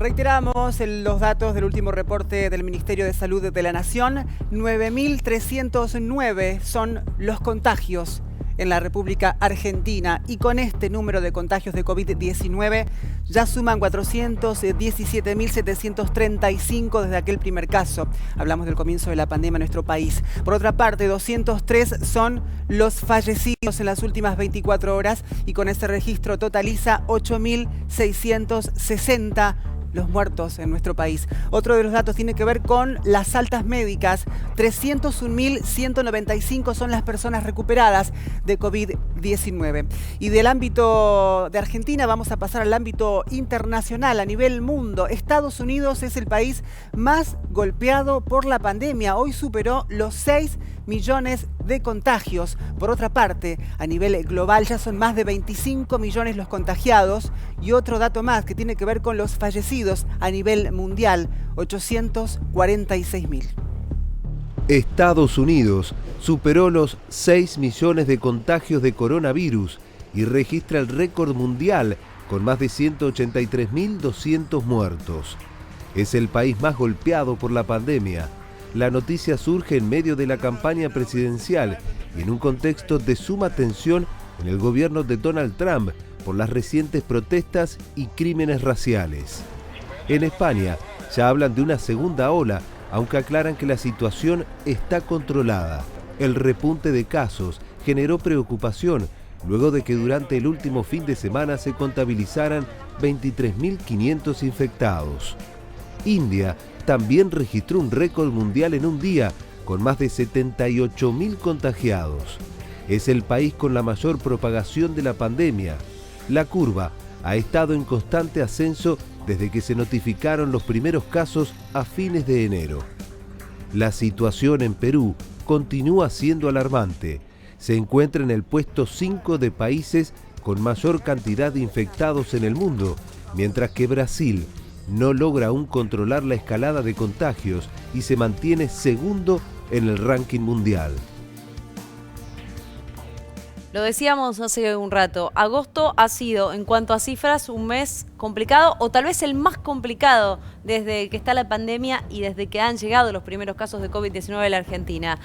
Reiteramos los datos del último reporte del Ministerio de Salud de la Nación. 9.309 son los contagios en la República Argentina y con este número de contagios de COVID-19 ya suman 417.735 desde aquel primer caso. Hablamos del comienzo de la pandemia en nuestro país. Por otra parte, 203 son los fallecidos en las últimas 24 horas y con ese registro totaliza 8.660 los muertos en nuestro país. Otro de los datos tiene que ver con las altas médicas. 301.195 son las personas recuperadas de COVID-19. Y del ámbito de Argentina vamos a pasar al ámbito internacional, a nivel mundo. Estados Unidos es el país más golpeado por la pandemia. Hoy superó los 6 millones de contagios. Por otra parte, a nivel global ya son más de 25 millones los contagiados. Y otro dato más que tiene que ver con los fallecidos a nivel mundial, 846.000. Estados Unidos superó los 6 millones de contagios de coronavirus y registra el récord mundial con más de 183.200 muertos. Es el país más golpeado por la pandemia. La noticia surge en medio de la campaña presidencial y en un contexto de suma tensión en el gobierno de Donald Trump por las recientes protestas y crímenes raciales. En España ya hablan de una segunda ola, aunque aclaran que la situación está controlada. El repunte de casos generó preocupación luego de que durante el último fin de semana se contabilizaran 23.500 infectados. India también registró un récord mundial en un día, con más de 78.000 contagiados. Es el país con la mayor propagación de la pandemia. La curva ha estado en constante ascenso desde que se notificaron los primeros casos a fines de enero. La situación en Perú continúa siendo alarmante. Se encuentra en el puesto 5 de países con mayor cantidad de infectados en el mundo, mientras que Brasil no logra aún controlar la escalada de contagios y se mantiene segundo en el ranking mundial. Lo decíamos hace un rato, agosto ha sido, en cuanto a cifras, un mes complicado o tal vez el más complicado desde que está la pandemia y desde que han llegado los primeros casos de COVID-19 en la Argentina.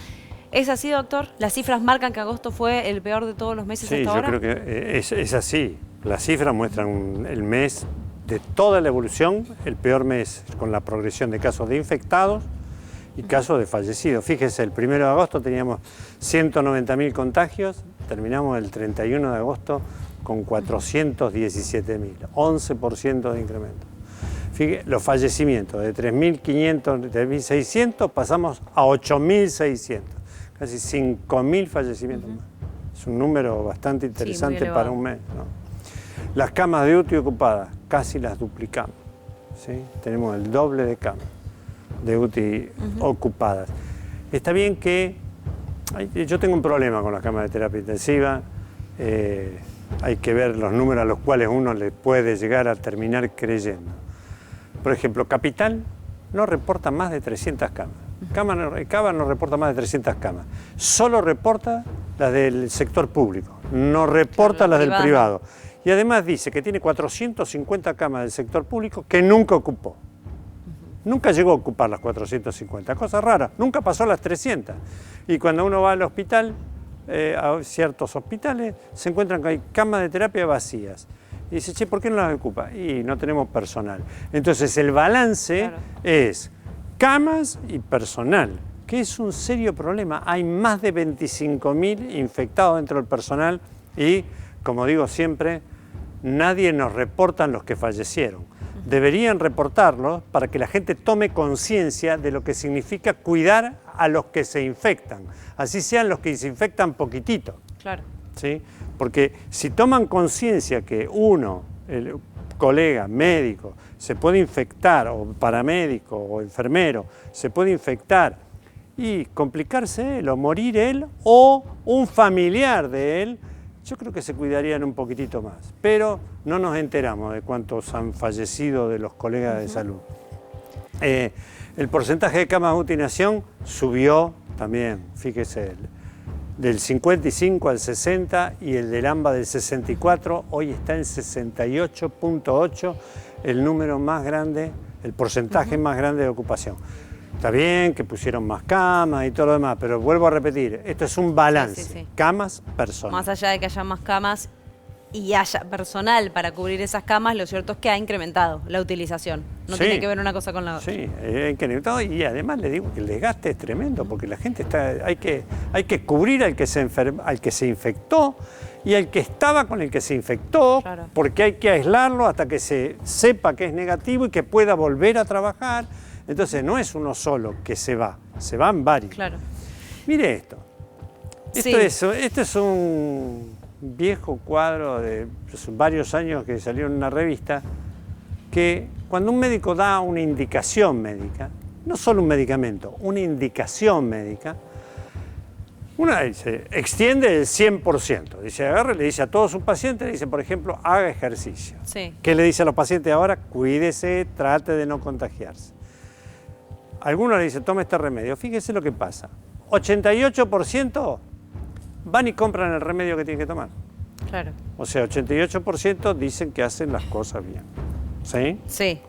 ¿Es así, doctor? ¿Las cifras marcan que agosto fue el peor de todos los meses hasta ahora? Sí, yo creo que es así. Las cifras muestran el mes de toda la evolución, el peor mes con la progresión de casos de infectados y casos de fallecidos. Fíjese, el 1 de agosto teníamos 190.000 contagios, terminamos el 31 de agosto con 417.000, 11% de incremento. Fíjese, los fallecimientos de 3.500, 3.600 pasamos a 8.600, casi 5.000 fallecimientos más. Es un número bastante interesante para un mes, ¿no? Las camas de UTI ocupadas, casi las duplicamos, ¿sí? Tenemos el doble de camas de UTI ocupadas. Está bien que yo tengo un problema con las camas de terapia intensiva. Hay que ver los números a los cuales uno le puede llegar a terminar creyendo. Por ejemplo, Capital no reporta más de 300 camas. Cava no reporta más de 300 camas. Solo reporta las del sector público, no reporta las del privado. Y además dice que tiene 450 camas del sector público que nunca ocupó. Nunca llegó a ocupar las 450, cosa rara, nunca pasó las 300. Y cuando uno va al hospital, a ciertos hospitales, se encuentran que hay camas de terapia vacías. Y dice, che, ¿por qué no las ocupa? Y no tenemos personal. Entonces el balance es camas y personal, que es un serio problema. Hay más de 25.000 infectados dentro del personal y, como digo siempre, nadie nos reportan los que fallecieron. Deberían reportarlos para que la gente tome conciencia de lo que significa cuidar a los que se infectan. Así sean los que se infectan poquitito. Claro. ¿Sí? Porque si toman conciencia que uno, el colega, médico, se puede infectar, o paramédico, o enfermero, se puede infectar y complicarse él, o morir él, o un familiar de él, yo creo que se cuidarían un poquitito más, pero no nos enteramos de cuántos han fallecido de los colegas de salud. El porcentaje de camas de UTI Nación subió también, fíjese, del 55 al 60 y el del AMBA del 64, hoy está en 68.8, el número más grande, el porcentaje más grande de ocupación. Está bien que pusieron más camas y todo lo demás, pero vuelvo a repetir, esto es un balance. Sí, sí, sí. Camas, personas. Más allá de que haya más camas y haya personal para cubrir esas camas, lo cierto es que ha incrementado la utilización. No Sí. tiene que ver una cosa con la otra. Sí, incrementado, y además le digo que el desgaste es tremendo, porque la gente está, hay que cubrir al que se infectó y al que estaba con el que se infectó, Claro. porque hay que aislarlo hasta que se sepa que es negativo y que pueda volver a trabajar. Entonces no es uno solo que se van varios. Claro. Mire esto. Sí. Esto es un viejo cuadro de varios años que salió en una revista, que cuando un médico da una indicación médica, no solo un medicamento, una indicación médica, una dice, extiende el 100%. Dice, agarre, le dice a todos sus pacientes, le dice, por ejemplo, haga ejercicio. Sí. ¿Qué le dice a los pacientes ahora? Cuídese, trate de no contagiarse. Algunos le dicen, tome este remedio. Fíjese lo que pasa. 88% van y compran el remedio que tienen que tomar. Claro. O sea, 88% dicen que hacen las cosas bien. ¿Sí? Sí.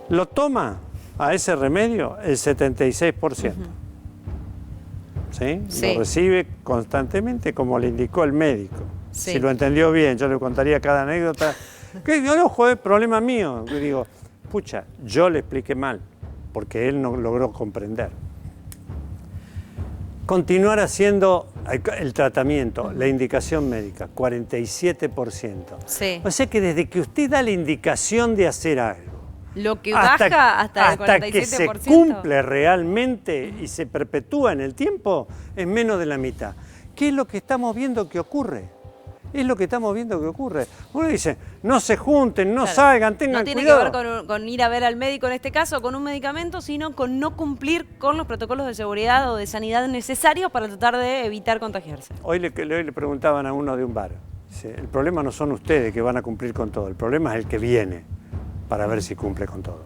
Lo toma a ese remedio el 76%. ¿Sí? Sí. Lo recibe constantemente como le indicó el médico. Sí. Si lo entendió bien, yo le contaría cada anécdota. Que no, ojo, es problema mío. Yo digo, pucha, yo le expliqué mal, porque él no logró comprender. Continuar haciendo el tratamiento, la indicación médica, 47%. Sí. O sea que desde que usted da la indicación de hacer algo, Lo que baja hasta el 47%. que se cumple realmente y se perpetúa en el tiempo, es menos de la mitad. ¿Qué es lo que estamos viendo que ocurre? Es lo que estamos viendo que ocurre. Uno dice, no se junten, no Claro. salgan, tengan No tiene cuidado. que ver con ir a ver al médico en este caso, con un medicamento, sino con no cumplir con los protocolos de seguridad o de sanidad necesarios para tratar de evitar contagiarse. Hoy le preguntaban a uno de un bar, dice, el problema no son ustedes que van a cumplir con todo, el problema es el que viene para ver si cumple con todo.